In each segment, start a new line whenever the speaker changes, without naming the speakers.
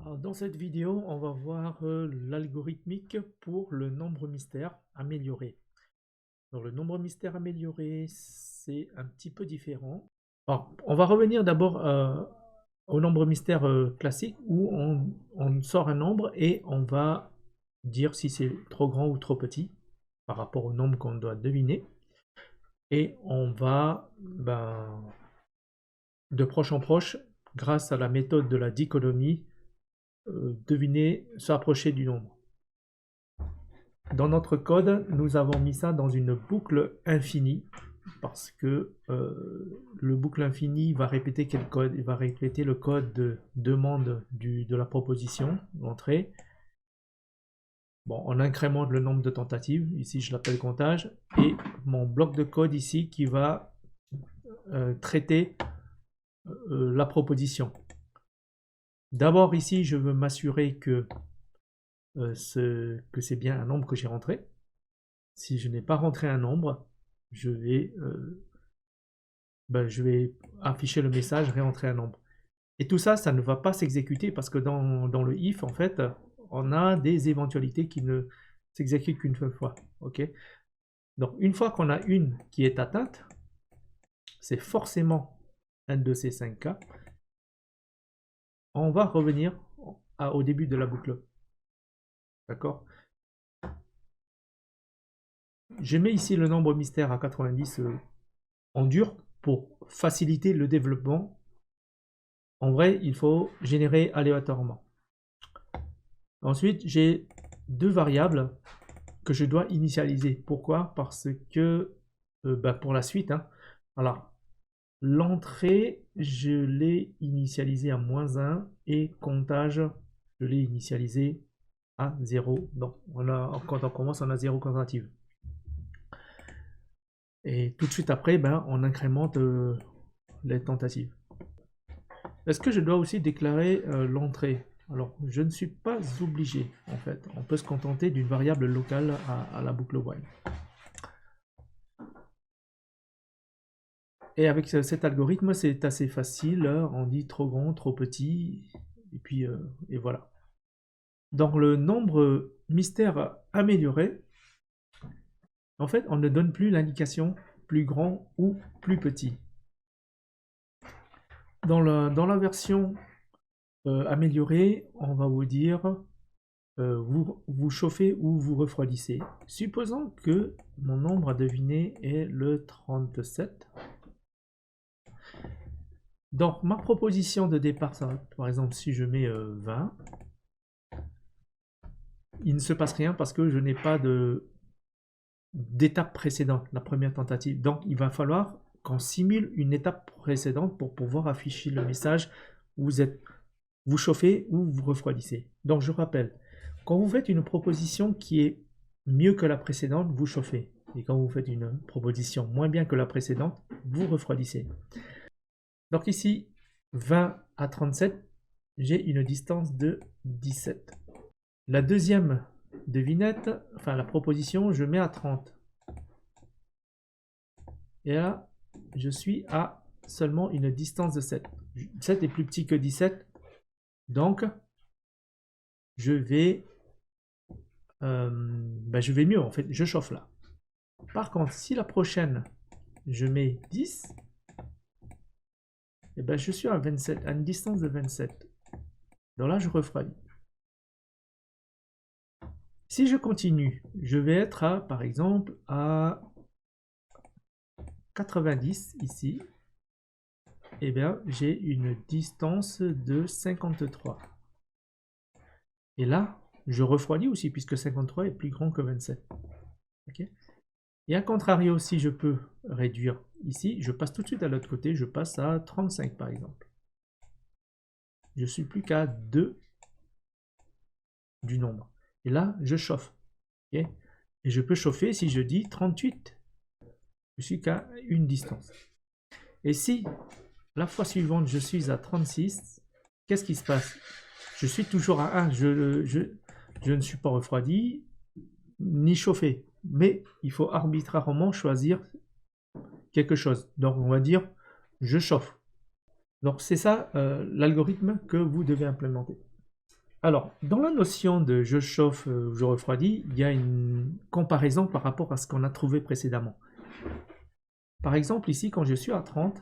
Alors, dans cette vidéo, on va voir l'algorithmique pour le nombre mystère amélioré. Donc, le nombre mystère amélioré, c'est un petit peu différent. Alors, on va revenir d'abord au nombre mystère classique où on sort un nombre et on va dire si c'est trop grand ou trop petit par rapport au nombre qu'on doit deviner. Et on va, de proche en proche, grâce à la méthode de la dichotomie, deviner, s'approcher du nombre. Dans notre code, nous avons mis ça dans une boucle infinie parce que le boucle infinie va répéter quel code? Il va répéter le code de demande de la proposition, l'entrée. Bon, on incrémente le nombre de tentatives, ici je l'appelle comptage, et mon bloc de code ici qui va traiter la proposition. D'abord ici, je veux m'assurer que c'est bien un nombre que j'ai rentré. Si je n'ai pas rentré un nombre, je vais afficher le message réentrer un nombre. Et tout ça, ça ne va pas s'exécuter parce que dans le if, en fait, on a des éventualités qui ne s'exécutent qu'une seule fois. Ok. Donc, une fois qu'on a une qui est atteinte, c'est forcément un de ces 5 cas. On va revenir au début de la boucle. D'accord. Je mets ici le nombre mystère à 90 en dur pour faciliter le développement. En vrai, il faut générer aléatoirement. Ensuite, j'ai deux variables que je dois initialiser. Pourquoi? Parce que pour la suite, hein, alors l'entrée, je l'ai initialisée à -1 et comptage, je l'ai initialisé à 0. Donc, quand on commence, on a 0 tentative. Et tout de suite après, on incrémente les tentatives. Est-ce que je dois aussi déclarer l'entrée? Alors, je ne suis pas obligé, en fait. On peut se contenter d'une variable locale à la boucle while. Et avec cet algorithme, c'est assez facile. On dit trop grand, trop petit, et puis et voilà. Dans le nombre mystère amélioré, en fait, on ne donne plus l'indication plus grand ou plus petit. Dans la version améliorée, on va vous dire vous chauffez ou vous refroidissez. Supposons que mon nombre à deviner est le 37. Donc ma proposition de départ, ça, par exemple, si je mets 20, il ne se passe rien parce que je n'ai pas d'étape précédente, la première tentative. Donc il va falloir qu'on simule une étape précédente pour pouvoir afficher le message où vous chauffez ou vous refroidissez. Donc je rappelle, quand vous faites une proposition qui est mieux que la précédente, vous chauffez. Et quand vous faites une proposition moins bien que la précédente, vous refroidissez. Donc ici, 20 à 37, j'ai une distance de 17. La deuxième devinette, enfin la proposition, je mets à 30. Et là, je suis à seulement une distance de 7. 7 est plus petit que 17, donc je vais mieux en fait, je chauffe là. Par contre, si la prochaine, je mets 10, et je suis à 27, à une distance de 27. Donc là, je refroidis. Si je continue, je vais être à, par exemple, à 90 ici. Et bien, j'ai une distance de 53. Et là, je refroidis aussi, puisque 53 est plus grand que 27. Okay. Et à contrario, si je peux réduire ici, je passe tout de suite à l'autre côté, je passe à 35 par exemple. Je suis plus qu'à 2 du nombre. Et là, je chauffe. Okay. Et je peux chauffer si je dis 38. Je suis qu'à une distance. Et si la fois suivante, je suis à 36, qu'est-ce qui se passe? Je suis toujours à 1. Je ne suis pas refroidi ni chauffé. Mais il faut arbitrairement choisir quelque chose. Donc on va dire je chauffe. Donc c'est ça l'algorithme que vous devez implémenter. Alors, dans la notion de je chauffe, je refroidis, il y a une comparaison par rapport à ce qu'on a trouvé précédemment. Par exemple, ici, quand je suis à 30,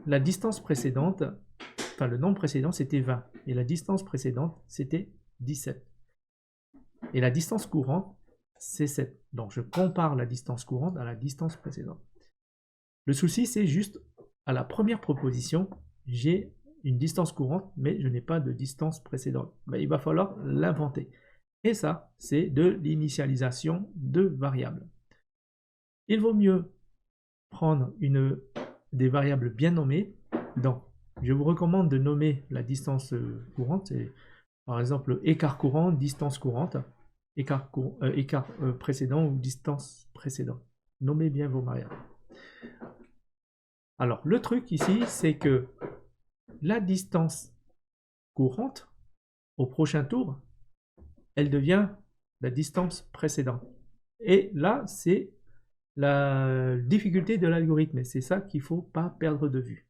la distance précédente, enfin le nombre précédent, c'était 20. Et la distance précédente, c'était 17. Et la distance courante, c'est 7. Donc, je compare la distance courante à la distance précédente. Le souci, c'est juste, à la première proposition, j'ai une distance courante, mais je n'ai pas de distance précédente. Ben, il va falloir l'inventer. Et ça, c'est de l'initialisation de variables. Il vaut mieux prendre des variables bien nommées. Donc, je vous recommande de nommer la distance courante. C'est, par exemple, écart courant, distance courante, écart précédent ou distance précédente. Nommez bien vos variables. Alors, le truc ici, c'est que la distance courante, au prochain tour, elle devient la distance précédente. Et là, c'est la difficulté de l'algorithme. Et c'est ça qu'il ne faut pas perdre de vue.